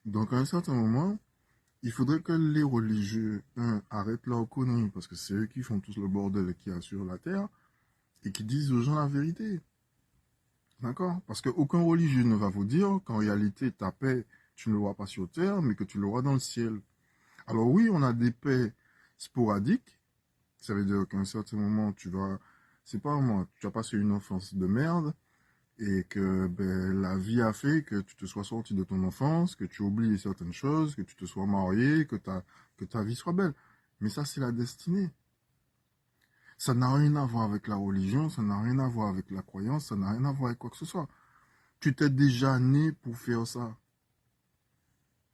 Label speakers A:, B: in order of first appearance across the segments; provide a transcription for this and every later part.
A: Donc, à un certain moment, il faudrait que les religieux, arrêtent leur conneries, parce que c'est eux qui font tout le bordel qui assure la terre, et qui disent aux gens la vérité. D'accord? Parce qu'aucun religieux ne va vous dire qu'en réalité, ta paix, tu ne l'auras pas sur terre, mais que tu l'auras dans le ciel. Alors oui, on a des paix sporadiques. Ça veut dire qu'à un certain moment, tu vas, c'est pas moi, tu as passé une enfance de merde, et que ben, la vie a fait que tu te sois sorti de ton enfance, que tu oublies certaines choses, que tu te sois marié, que ta vie soit belle. Mais ça, c'est la destinée. Ça n'a rien à voir avec la religion, ça n'a rien à voir avec la croyance, ça n'a rien à voir avec quoi que ce soit. Tu t'es déjà né pour faire ça.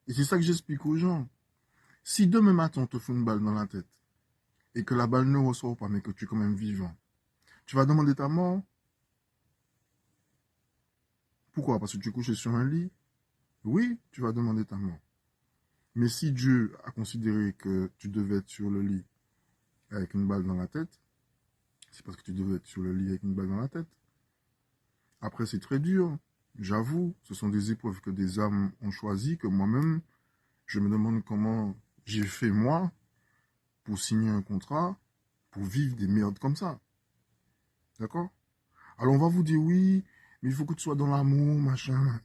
A: Et c'est ça que j'explique aux gens. Si demain matin on te fout une balle dans la tête et que la balle ne ressort pas mais que tu es quand même vivant, tu vas demander ta mort. Pourquoi? Parce que tu es couché sur un lit? Oui, tu vas demander ta mort. Mais si Dieu a considéré que tu devais être sur le lit avec une balle dans la tête, c'est parce que tu devais être sur le lit avec une balle dans la tête. Après, c'est très dur. J'avoue, ce sont des épreuves que des âmes ont choisies, que moi-même, je me demande comment j'ai fait moi pour signer un contrat, pour vivre des merdes comme ça. D'accord? Alors on va vous dire oui, mais il faut que tu sois dans l'amour, machin.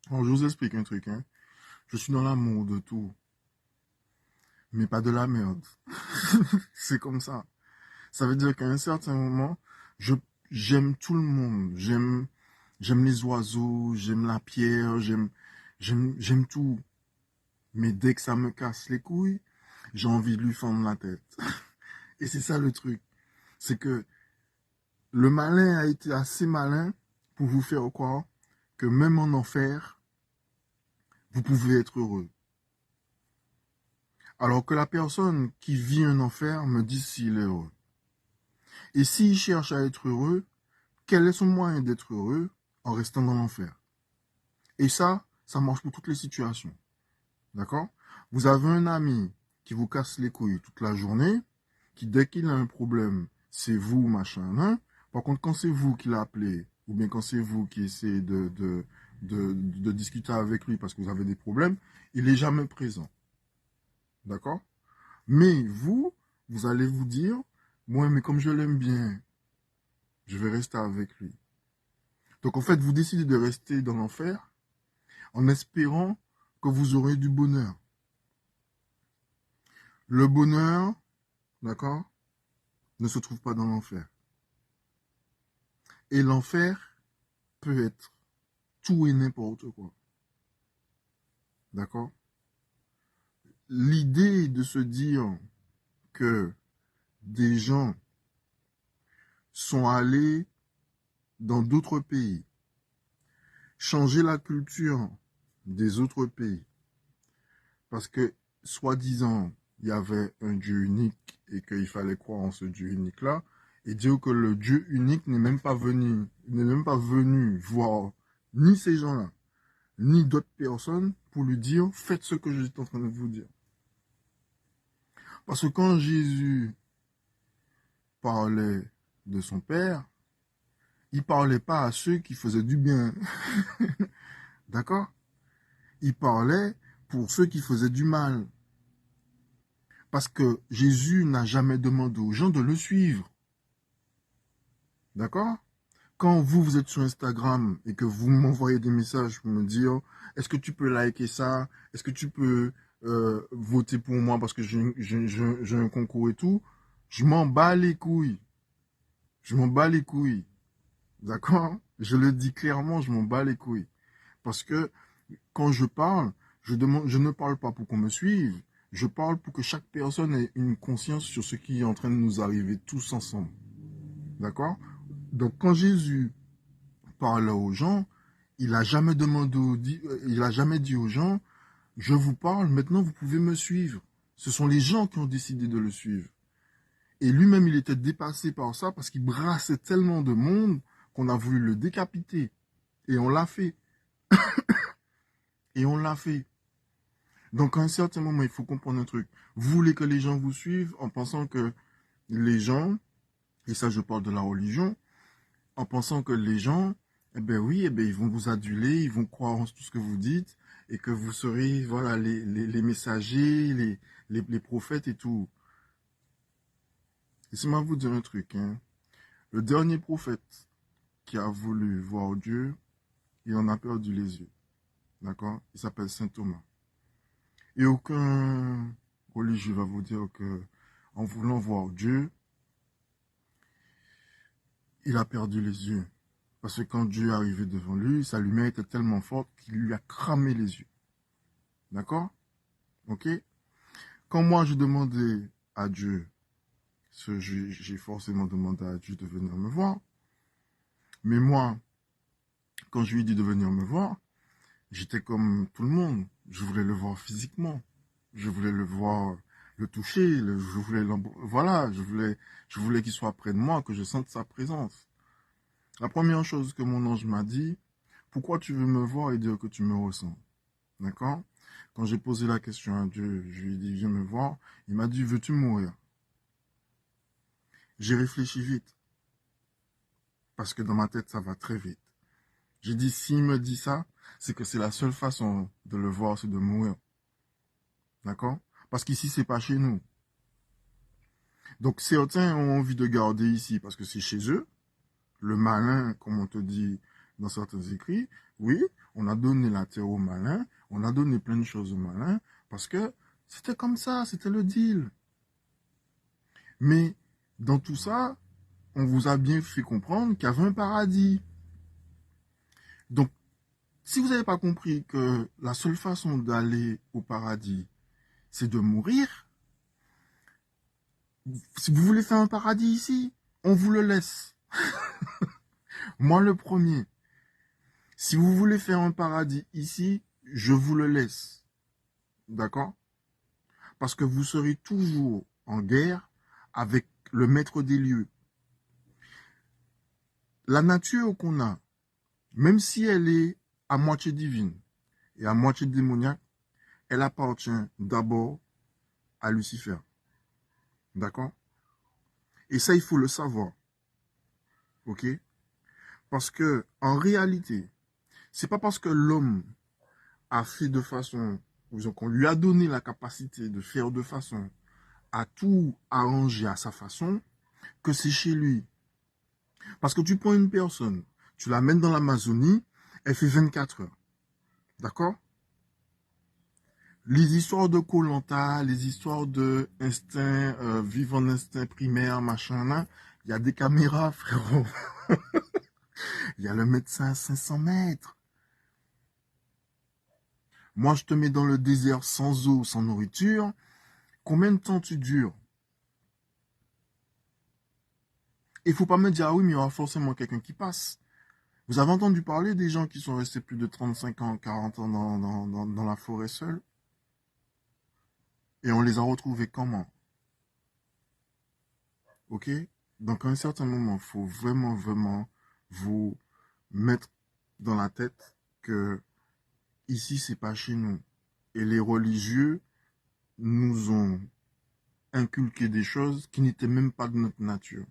A: Alors je vous explique un truc, hein. Je suis dans l'amour de tout, mais pas de la merde. C'est comme ça. Ça veut dire qu'à un certain moment, je j'aime tout le monde. J'aime les oiseaux, j'aime la pierre, j'aime tout. Mais dès que ça me casse les couilles, j'ai envie de lui fendre la tête. Et c'est ça le truc. C'est que le malin a été assez malin pour vous faire croire que même en enfer, vous pouvez être heureux. Alors que la personne qui vit un enfer me dit s'il est heureux. Et s'il cherche à être heureux, quel est son moyen d'être heureux en restant dans l'enfer? Et ça marche pour toutes les situations. D'accord? Vous avez un ami qui vous casse les couilles toute la journée, qui dès qu'il a un problème, c'est vous, machin, hein? Par contre, quand c'est vous qui l'appelez, ou bien quand c'est vous qui essayez de discuter avec lui parce que vous avez des problèmes, il n'est jamais présent. D'accord? Mais vous, vous allez vous dire, moi, mais comme je l'aime bien, je vais rester avec lui. Donc en fait, vous décidez de rester dans l'enfer en espérant que vous aurez du bonheur. Le bonheur, d'accord, ne se trouve pas dans l'enfer. Et l'enfer peut être tout et n'importe quoi. D'accord? L'idée de se dire que des gens sont allés dans d'autres pays, changer la culture des autres pays, parce que, soi-disant, il y avait un Dieu unique et qu'il fallait croire en ce Dieu unique-là, et dire que le Dieu unique n'est même pas venu voir ni ces gens-là, ni d'autres personnes pour lui dire, faites ce que je suis en train de vous dire. Parce que quand Jésus parlait de son Père, il parlait pas à ceux qui faisaient du bien. D'accord? Il parlait pour ceux qui faisaient du mal. Parce que Jésus n'a jamais demandé aux gens de le suivre. D'accord? Quand vous êtes sur Instagram et que vous m'envoyez des messages pour me dire est-ce que tu peux liker ça? Est-ce que tu peux voter pour moi parce que j'ai un concours et tout? Je m'en bats les couilles. Je m'en bats les couilles. D'accord? Je le dis clairement, je m'en bats les couilles. Parce que quand je parle, je ne parle pas pour qu'on me suive. Je parle pour que chaque personne ait une conscience sur ce qui est en train de nous arriver tous ensemble. D'accord? Donc quand Jésus parle aux gens, il a jamais dit aux gens, je vous parle, maintenant vous pouvez me suivre. Ce sont les gens qui ont décidé de le suivre. Et lui-même, il était dépassé par ça parce qu'il brassait tellement de monde qu'on a voulu le décapiter. Et on l'a fait. Et on l'a fait. Donc, à un certain moment, il faut comprendre un truc. Vous voulez que les gens vous suivent en pensant que les gens, et ça je parle de la religion, en pensant que les gens, eh ben oui, eh ben ils vont vous aduler, ils vont croire en tout ce que vous dites, et que vous serez, voilà, les messagers, les prophètes et tout. Laissez-moi vous dire un truc, hein. Le dernier prophète qui a voulu voir Dieu, il en a perdu les yeux. D'accord? Il s'appelle Saint Thomas. Et aucun religieux va vous dire que, en voulant voir Dieu, il a perdu les yeux. Parce que quand Dieu est arrivé devant lui, sa lumière était tellement forte qu'il lui a cramé les yeux. D'accord? Ok? Quand moi je demandais à Dieu, j'ai forcément demandé à Dieu de venir me voir. Mais moi, quand je lui ai dit de venir me voir, j'étais comme tout le monde. Je voulais le voir physiquement. Je voulais le voir, le toucher. Voilà, je voulais qu'il soit près de moi, que je sente sa présence. La première chose que mon ange m'a dit, pourquoi tu veux me voir et dire que tu me ressens? D'accord? Quand j'ai posé la question à Dieu, je lui ai dit, viens me voir. Il m'a dit, veux-tu mourir? J'ai réfléchi vite. Parce que dans ma tête, ça va très vite. J'ai dit, s'il me dit ça, c'est que c'est la seule façon de le voir, c'est de mourir. D'accord? Parce qu'ici, c'est pas chez nous. Donc, certains ont envie de garder ici parce que c'est chez eux. Le malin, comme on te dit dans certains écrits, oui, on a donné la terre au malin, on a donné plein de choses au malin parce que c'était comme ça, c'était le deal. Mais dans tout ça, on vous a bien fait comprendre qu'il y avait un paradis. Donc, si vous n'avez pas compris que la seule façon d'aller au paradis, c'est de mourir, si vous voulez faire un paradis ici, on vous le laisse. Moi le premier. Si vous voulez faire un paradis ici, je vous le laisse. D'accord? Parce que vous serez toujours en guerre avec le maître des lieux. La nature qu'on a, même si elle est à moitié divine et à moitié démoniaque, elle appartient d'abord à Lucifer. D'accord? Et ça, il faut le savoir. Ok? Parce que, en réalité, c'est pas parce que l'homme a fait de façon, ou qu'on lui a donné la capacité de faire de façon à tout arranger à sa façon, que c'est chez lui. Parce que tu prends une personne, tu la mènes dans l'Amazonie, elle fait 24 heures. D'accord? Les histoires de koh, les histoires de instinct, vivre en instinct primaire, machin là, il y a des caméras, frérot. Il y a le médecin à 500 mètres. Moi, je te mets dans le désert sans eau, sans nourriture. Combien de temps tu dures? Il ne faut pas me dire, ah oui, mais il y aura forcément quelqu'un qui passe. Vous avez entendu parler des gens qui sont restés plus de 35 ans, 40 ans dans la forêt seuls? Et on les a retrouvés comment? Ok? Donc, à un certain moment, il faut vraiment, vraiment vous mettre dans la tête que ici, c'est pas chez nous. Et les religieux nous ont inculqué des choses qui n'étaient même pas de notre nature.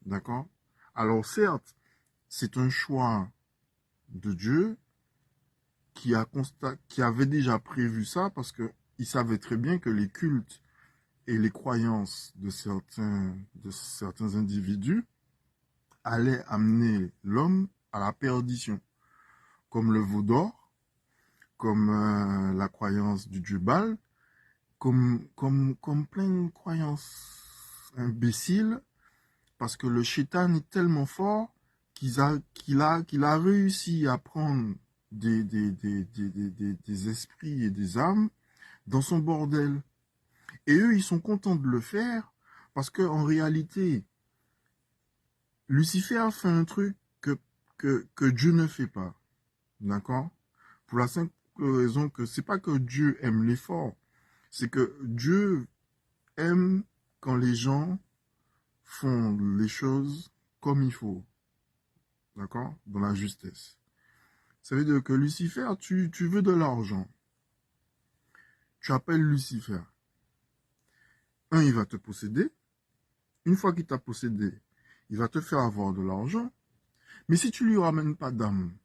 A: D'accord? Alors, certes, c'est un choix de Dieu qui avait déjà prévu ça parce qu'il savait très bien que les cultes et les croyances de certains individus allaient amener l'homme à la perdition, comme le veau d'or, comme la croyance du dieu Baal, comme plein de croyances imbéciles, parce que le shaitan est tellement fort qu'il a réussi à prendre des esprits et des âmes dans son bordel. Et eux, ils sont contents de le faire parce qu'en réalité, Lucifer fait un truc que Dieu ne fait pas. D'accord? Pour la simple raison que c'est pas que Dieu aime l'effort, c'est que Dieu aime quand les gens font les choses comme il faut. D'accord? Dans la justesse. Ça veut dire que Lucifer, tu veux de l'argent. Tu appelles Lucifer. Un, il va te posséder. Une fois qu'il t'a possédé, il va te faire avoir de l'argent. Mais si tu lui ramènes pas d'âme,